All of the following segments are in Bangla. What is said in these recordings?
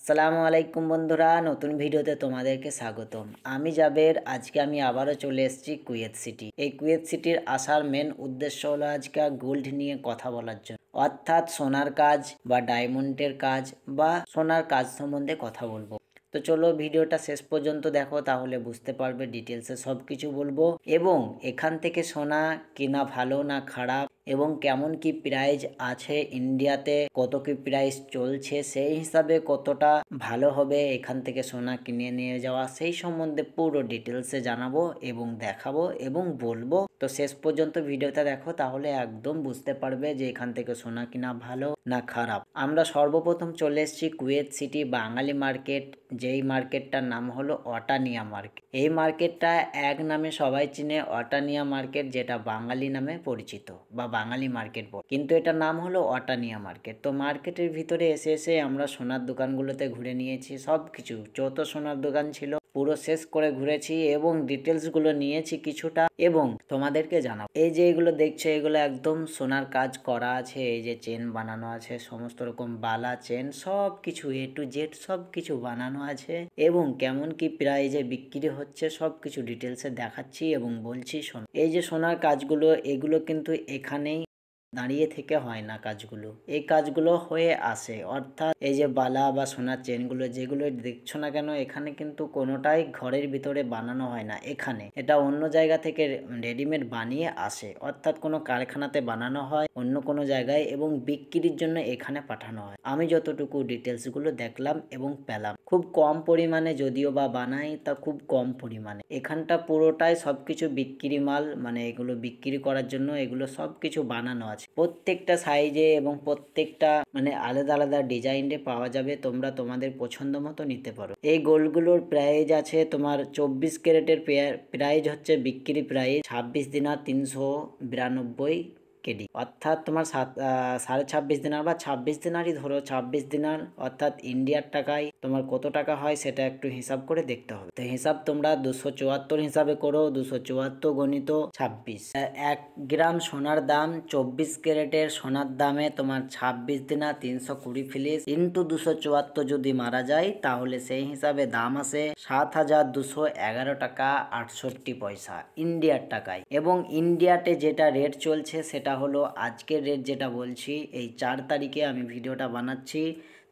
সালামু আলাইকুম বন্ধুরা, নতুন ভিডিওতে তোমাদেরকে স্বাগতম। আমি জাবের। আজকে আমি আবারও চলে এসেছি কুয়েত সিটি। এই কুয়েত সিটির আসার মেন উদ্দেশ্য হলো আজকে গোল্ড নিয়ে কথা বলার জন্য, অর্থাৎ সোনার কাজ বা ডায়মন্ডের কাজ বা সোনার কাজ সম্বন্ধে কথা বলবো। তো চলো ভিডিওটা শেষ পর্যন্ত দেখো, তাহলে বুঝতে পারবে, ডিটেলসে সব কিছু বলবো। এবং এখান থেকে সোনা কেনা ভালো না খারাপ এবং কেমন কি প্রাইস আছে, ইন্ডিয়াতে কত কি প্রাইস চলছে, সেই হিসাবে কতটা ভালো হবে এখান থেকে সোনা কিনে নিয়ে যাওয়া, সেই সম্বন্ধে পুরো ডিটেলসে জানাবো এবং দেখাবো এবং বলবো। তো শেষ পর্যন্ত ভিডিওটা দেখো, তাহলে একদম বুঝতে পারবে যে এখান থেকে সোনা কিনা ভালো না খারাপ। আমরা সর্বপ্রথম চলে এসেছি কুয়েত সিটি বাঙালি মার্কেট, যেই মার্কেটটার নাম হলো অটানিয়া মার্কেট। এই মার্কেটটা এক নামে সবাই চিনে, অটানিয়া মার্কেট, যেটা বাঙালি নামে পরিচিত বা বাঙালি মার্কেট বলে, কিন্তু এটার নাম হলো অটানিয়া মার্কেট। তো মার্কেটের ভিতরে এসে এসে আমরা সোনার দোকানগুলোতে ঘুরে নিয়েছি, সব কিছু যত সোনার দোকান ছিল পুরো শেষ করে ঘুরেছি এবং ডিটেলস গুলো নিয়েছি কিছুটা এবং তোমাদেরকে জানাবো। এই যে এগুলো দেখছো, এগুলো একদম সোনার কাজ করা আছে। এই যে চেন বানানো আছে, সমস্ত রকম বালা চেন সব কিছু এ টু জেড সব কিছু বানানো আছে এবং কেমন কি প্রাইজে বিক্রি হচ্ছে সব কিছু ডিটেলসে দেখাচ্ছি এবং বলছি। শোনো, এই যে সোনার কাজগুলো, এগুলো কিন্তু এখানেই দাঁড়িয়ে থেকে হয় না কাজগুলো, এই কাজগুলো হয়ে আসে। অর্থাৎ এই যে বালা বা সোনার চেনগুলো যেগুলো দেখছো না কেন, এখানে কিন্তু কোনোটাই ঘরের ভিতরে বানানো হয় না। এখানে এটা অন্য জায়গা থেকে রেডিমেড বানিয়ে আসে, অর্থাৎ কোনো কারখানাতে বানানো হয় অন্য কোনো জায়গায় এবং বিক্রির জন্য এখানে পাঠানো হয়। আমি যতটুকু ডিটেলস গুলো দেখলাম এবং পেলাম, খুব কম পরিমাণে যদিও বা বানাই, তা খুব কম পরিমাণে। এখানটা পুরোটাই সবকিছু বিক্রি মাল, মানে এগুলো বিক্রি করার জন্য এগুলো সবকিছু বানানো আছে। প্রত্যেকটা সাইজে এবং প্রত্যেকটা মানে আলাদা আলাদা ডিজাইনে পাওয়া যাবে, তোমরা তোমাদের পছন্দ মতো নিতে পারো। এই গোল্ডগুলোর প্রাইস আছে তোমার 24 ক্যারেটের প্রাইস হচ্ছে বিক্রি প্রাইস 26 দিনার 392 কেডি, অর্থাৎ তোমার 26.5 দিনার বা 26 দিনারই ধরো। 26 দিনার অর্থাৎ ইন্ডিয়ার টাকায় তোমার কত টাকা হয় সেটা একটু হিসাব করে দেখতে হবে। তো হিসাব তোমরা 274 হিসাবে করো, 274 গণিত 26। 1 গ্রাম সোনার দাম 24 ক্যারেটের সোনার দামে তোমার 26 দিনা 320 ফিলিস ইন্টু 274 যদি মারা যায়, তাহলে সেই হিসাবে দাম আসে 7,211 টাকা 68 পয়সা ইন্ডিয়ার টাকায়। এবং ইন্ডিয়াতে যেটা রেট চলছে সেটা হলো আজকের রেট যেটা বলছি, এই 4 তারিখে আমি ভিডিওটা বানাচ্ছি।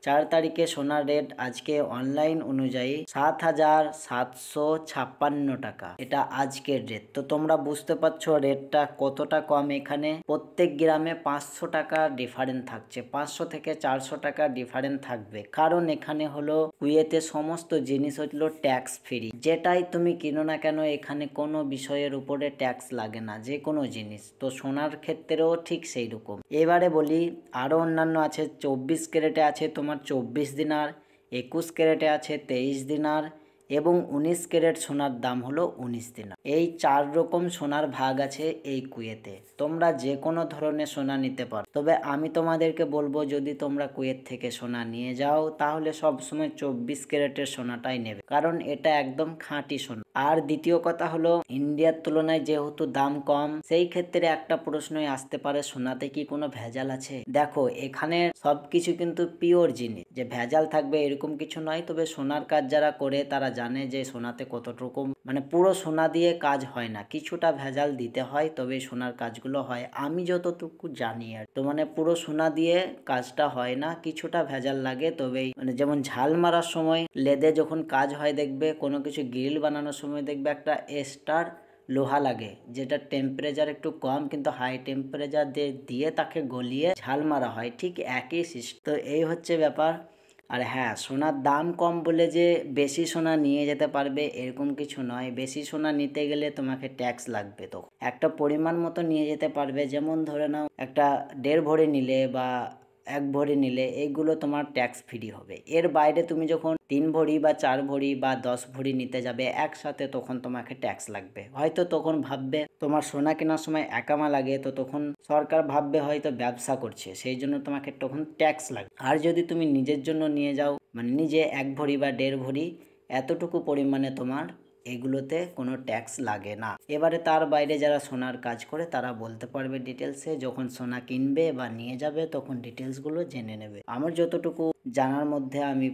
4 তারিখে সোনার রেট আজকে অনলাইন অনুযায়ী 7,756 টাকা, এটা আজকের রেট। তো তোমরা বুঝতে পারছো রেটটা কতটা কম। এখানে প্রত্যেক গ্রামে 500 টাকা ডিফারেন্ট থাকছে, 500 থেকে 400 টাকা ডিফারেন্ট থাকবে, কারণ এখানে হলো কুয়েতে সমস্ত জিনিস হলো ট্যাক্স ফ্রি। যেটাই তুমি কিনো না কেন এখানে কোনো বিষয়ের উপরে ট্যাক্স লাগে না, যে কোনো জিনিস। তো সোনার ক্ষেত্রেও ঠিক সেই রকম। এবারে বলি আরো অন্যান্য আছে। 24 ক্যারেটে আছে তোমার 24 দিনার, 21 ক্যারেটে আছে 23 দিনার এবং 19 ক্যারেট সোনার দাম হলো 19 দিনার। এই 4 রকম সোনার ভাগ আছে এই কুয়েতে। তোমরা যে কোনো ধরনের সোনা নিতে পারো, তবে আমি তোমাদেরকে বলবো যদি তোমরা কুয়েত থেকে সোনা নিয়ে যাও তাহলে সবসময় 24 ক্যারেটের সোনাটাই নেবে, কারণ এটা একদম খাঁটি সোনা। আর দ্বিতীয় কথা হলো ইন্ডিয়ার তুলনায় যেহেতু দাম কম, সেই ক্ষেত্রে একটা প্রশ্নই আসতে পারে, সোনাতে কি কোনো ভেজাল আছে? দেখো এখানে সবকিছু কিন্তু পিওর জিনিস, যে ভেজাল থাকবে এরকম কিছু নয়। তবে সোনার কাজ যারা করে তারা জানে যে সোনাতে কতটুকু, মানে পুরো সোনা দিয়ে কাজ হয় না, কিছুটা ভেজাল দিতে হয় তবে সোনার কাজগুলো হয়, আমি যতটুকু জানি। আর তো মানে পুরো সোনা দিয়ে কাজটা হয় না, কিছুটা ভেজাল লাগে। তবে মানে যেমন ঝাল মারার সময় লেদে যখন কাজ হয়, দেখবে কোনো কিছু গ্রিল বানানোর সময় দেখবে একটা এক্সট্রা লোহা লাগে, যেটা টেম্পারেচার একটু কম কিন্তু হাই টেম্পারেচার দিয়ে তাকে গলিয়ে ঝাল মারা হয়, ঠিক একই সিস্টেম। তো এই হচ্ছে ব্যাপার। আর হ্যাঁ, সোনার দাম কম বলে যে বেশি সোনা নিয়ে যেতে পারবে এরকম কিছু নয়। বেশি সোনা নিতে গেলে তোমাকে ট্যাক্স লাগবে। তো একটা পরিমাণ মতো নিয়ে যেতে পারবে, যেমন ধরে নাও একটা 1.5 ভরি নিলে বা 1 ভরি নিলে, এইগুলো তোমার ট্যাক্স ফ্রি হবে। এর বাইরে তুমি যখন 3 ভরি বা 4 ভরি বা 10 ভরি নিতে যাবে একসাথে, তখন তোমাকে ট্যাক্স লাগবে। হয়তো তখন ভাববে তোমার সোনা কেনার সময় একামা লাগে, তো তখন সরকার ভাববে হয়তো ব্যবসা করছে, সেই জন্য তোমাকে তখন ট্যাক্স লাগবে। আর যদি তুমি নিজের জন্য নিয়ে যাও, মানে নিজে 1 ভরি বা 1.5 ভরি, এতটুকু পরিমাণে তোমার এগুলোতে কোনো ট্যাক্স লাগে না। এবারে তার বাইরে যারা সোনার কাজ করে তারা বলতে পারবে ডিটেলসে, যখন সোনা কিনবে বা নিয়ে যাবে তখন ডিটেলসগুলো জেনে নেবে। আমার যতটুকু জানার মধ্যে আমি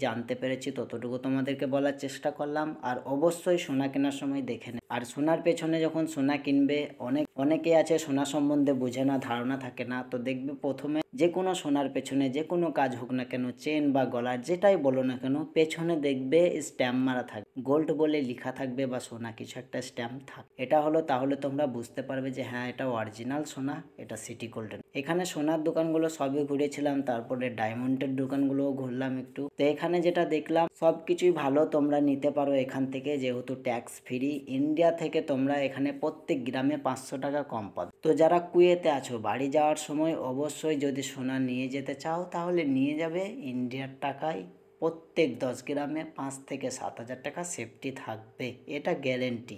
জানতে পেরেছি ততটুকু তোমাদেরকে বলার চেষ্টা করলাম। আর অবশ্যই সোনা কেনার সময় দেখে নেবে। আর সোনার পেছনে যখন সোনা কিনবে, অনেকে আছে সোনা সম্বন্ধে বুঝে না, ধারণা থাকে না, তো দেখবে প্রথমে যে কোনো সোনার পেছনে যে কোনো কাজ হোক না কেন, চেন বা গলার যেটাই বলো না কেন, পেছনে দেখবে স্ট্যাম্প মারা থাকবে, গোল্ড বলে লেখা থাকবে বা সোনা কিছু একটা স্ট্যাম্প থাকবে। এটা হলো তাহলে তোমরা বুঝতে পারবে যে হ্যাঁ এটা অরিজিনাল সোনা, এটা সিটি গোল্ডেন। এখানে সোনার দোকানগুলো সবই ঘুরেছিলাম, তারপরে ডায়মন্ডের দোকানগুলোও ঘুরলাম একটু। তো এখানে যেটা দেখলাম সবকিছুই ভালো, তোমরা নিতে পারো এখান থেকে, যেহেতু ট্যাক্স ফ্রি। ইন্ডিয়া থেকে তোমরা এখানে প্রত্যেক গ্রামে 500 টাকা কম পাবে। তো যারা কুয়েতে আছো বাড়ি যাওয়ার সময় অবশ্যই যদি সোনা নিয়ে যেতে চাও তাহলে নিয়ে যাবে ইন্ডিয়ার টাকায়। প্রত্যেক 10 গ্রামে 5 থেকে 7,000 টাকা সেফটি থাকবে, এটা গ্যারেন্টি।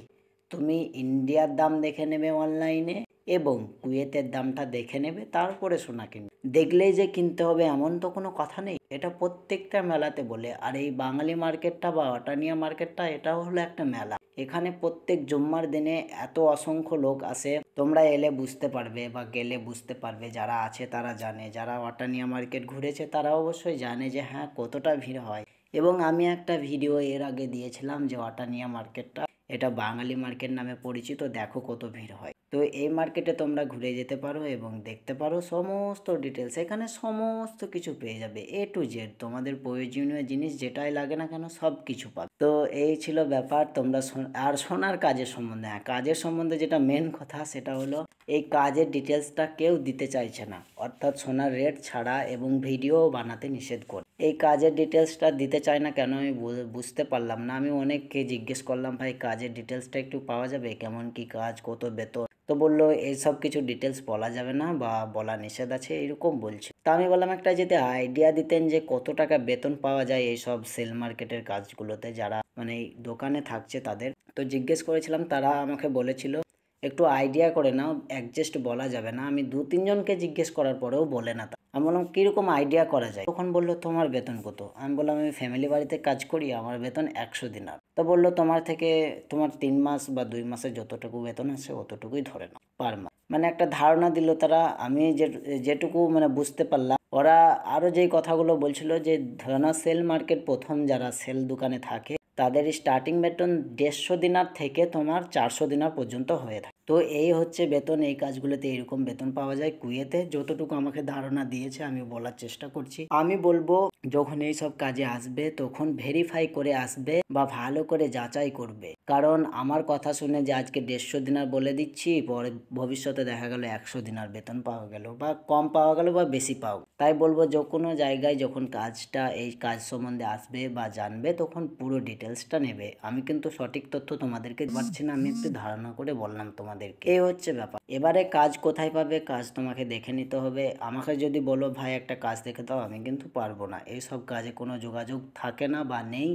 তুমি ইন্ডিয়ার দাম দেখে নেবে অনলাইনে এবং কুয়েতের দামটা দেখে নেবে, তারপরে সোনা কিনবে। দেখলেই যে কিনতে হবে এমন তো কোনো কথা নেই, এটা প্রত্যেকটা মেলাতে বলে। আর এই বাঙালি মার্কেটটা বা অটানিয়া মার্কেটটা এটাও হলো একটা মেলা। এখানে প্রত্যেক জুম্মার দিনে এত অসংখ্য লোক আসে, তোমরা এলে বুঝতে পারবে বা গেলে বুঝতে পারবে। যারা আছে তারা জানে, যারা অটানিয়া মার্কেট ঘুরেছে তারা অবশ্যই জানে যে হ্যাঁ কতটা ভিড় হয়। এবং আমি একটা ভিডিও এর আগে দিয়েছিলাম যে অটানিয়া মার্কেটটা এটা বাঙালি মার্কেট নামে পরিচিত, দেখো কত ভিড় হয়। তো এই মার্কেটে তোমরা ঘুরে যেতে পারো এবং দেখতে পারো সমস্ত ডিটেলস, এখানে সমস্ত কিছু পেয়ে যাবে A to Z, তোমাদের প্রয়োজনীয় জিনিস যেটাই লাগে না কেন সব কিছু পাবে। তো এই ছিল ব্যাপার। তোমরা আর সোনার কাজের সম্বন্ধে, হ্যাঁ কাজের সম্বন্ধে যেটা মেন কথা সেটা হলো এই কাজের ডিটেলসটা কেউ দিতে চাইছে না, অর্থাৎ সোনার রেট ছাড়া, এবং ভিডিও বানাতে নিষেধ করে। এই কাজের ডিটেলসটা দিতে চায় না কেন আমি বুঝতে পারলাম না। আমি অনেককে জিজ্ঞেস করলাম ভাই কাজের ডিটেলসটা একটু পাওয়া যাবে, কেমন কি কাজ, কত বেতন, তো বললো এইসব কিছু ডিটেলস বলা যাবে না বা বলা নিষেধ আছে, এরকম বলছে। তা আমি বললাম একটা যদি আইডিয়া দিতেন যে কত টাকা বেতন পাওয়া যায় এইসব সেল মার্কেটের কাজগুলোতে, যারা মানে এই দোকানে থাকছে তাদের। তো জিজ্ঞেস করেছিলাম, তারা আমাকে বলেছিল একটু আইডিয়া করে নাও, অ্যাডজাস্ট বলা যাবে না। আমি 2-3 জনকে জিজ্ঞেস করার পরেও বলে না। আমি বললাম কিরকম আইডিয়া করা যায়, তখন বললো তোমার বেতন কত। আমি বললাম আমি ফ্যামিলি বাড়িতে কাজ করি, আমার বেতন 100 দিনার। তো বললো তোমার 3 মাস বা 2 মাসের যতটুকু বেতন আছে অতটুকুই ধরে নাও পার মাস। মানে একটা ধারণা দিল তারা। আমি যেটুকু মানে বুঝতে পারলাম, ওরা আরো যেই কথাগুলো বলছিল যে ধরনা সেল মার্কেট প্রথম যারা সেল দোকানে থাকে তাদের স্টার্টিং বেতন 150 দিনার থেকে তোমার 400 দিনার পর্যন্ত হয়ে থাকে। তো এই হচ্ছে বেতন, এই কাজগুলোতে এরকম বেতন পাওয়া যায় কুয়েতে। যতটুকু আমাকে ধারণা দিয়েছে আমি বলার চেষ্টা করছি। আমি বলবো যখন এই সব কাজে আসবে তখন ভেরিফাই করে আসবে বা ভালো করে যাচাই করবে। কারণ আমার কথা শুনে যে আজকে 150 দিনার বলে দিচ্ছি, পরে ভবিষ্যতে দেখা গেল 100 দিনার বেতন পাওয়া গেল বা কম পাওয়া গেল বা বেশি পাওয়া। তাই বলবো যে কোনো জায়গায় যখন এই কাজ সম্বন্ধে আসবে বা জানবে তখন পুরো ডিটেলসটা নেবে। আমি কিন্তু সঠিক তথ্য তোমাদেরকে পাচ্ছি না, আমি একটু ধারণা করে বললাম তোমাদেরকে। এই হচ্ছে ব্যাপার। এবারে কাজ কোথায় পাবে, কাজ তোমাকে দেখে নিতে হবে। আমাকে যদি বলো ভাই একটা কাজ দেখে দাও, আমি কিন্তু পারবো না। এইসব কাজে কোনো যোগাযোগ থাকে না বা নেই,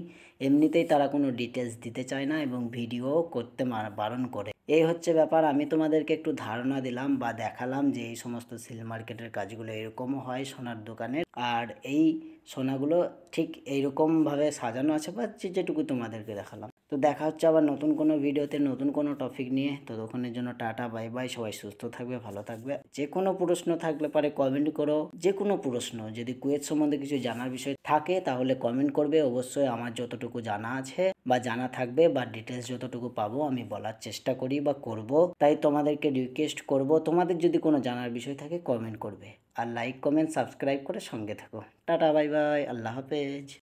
এমনিতেই তারা কোনো ডিটেলস দিতে চায় না এবং ভিডিও করতে বারণ করে। এই হচ্ছে ব্যাপার। আমি তোমাদেরকে একটু ধারণা দিলাম বা দেখালাম যে এই সমস্ত সেল মার্কেটের কাজগুলো এরকমও হয় সোনার দোকানের। আর এই সোনাগুলো ঠিক এইরকমভাবে সাজানো আছে বা যেটুকু তোমাদেরকে দেখালাম। তো দেখা হচ্ছে আবার নতুন কোনো ভিডিওতে নতুন কোনো টপিক নিয়ে। ততক্ষণের জন্য টাটা বাই বাই। সবাই সুস্থ থাকবে, ভালো থাকবে। যে কোনো প্রশ্ন থাকলে পারে কমেন্ট করো, যে কোনো প্রশ্ন যদি কুয়েত সম্বন্ধে কিছু জানার বিষয় থাকে তাহলে কমেন্ট করবে। অবশ্যই আমার যতটুকু জানা আছে বা জানা থাকবে বা ডিটেলস যতটুকু পাবো আমি বলার চেষ্টা করি বা করব। তাই তোমাদেরকে রিকোয়েস্ট করব তোমাদের যদি কোনো জানার বিষয় থাকে কমেন্ট করবে। আর লাইক কমেন্ট সাবস্ক্রাইব করে সঙ্গে থাকো। টাটা বাই বাই, আল্লাহ হাফেজ।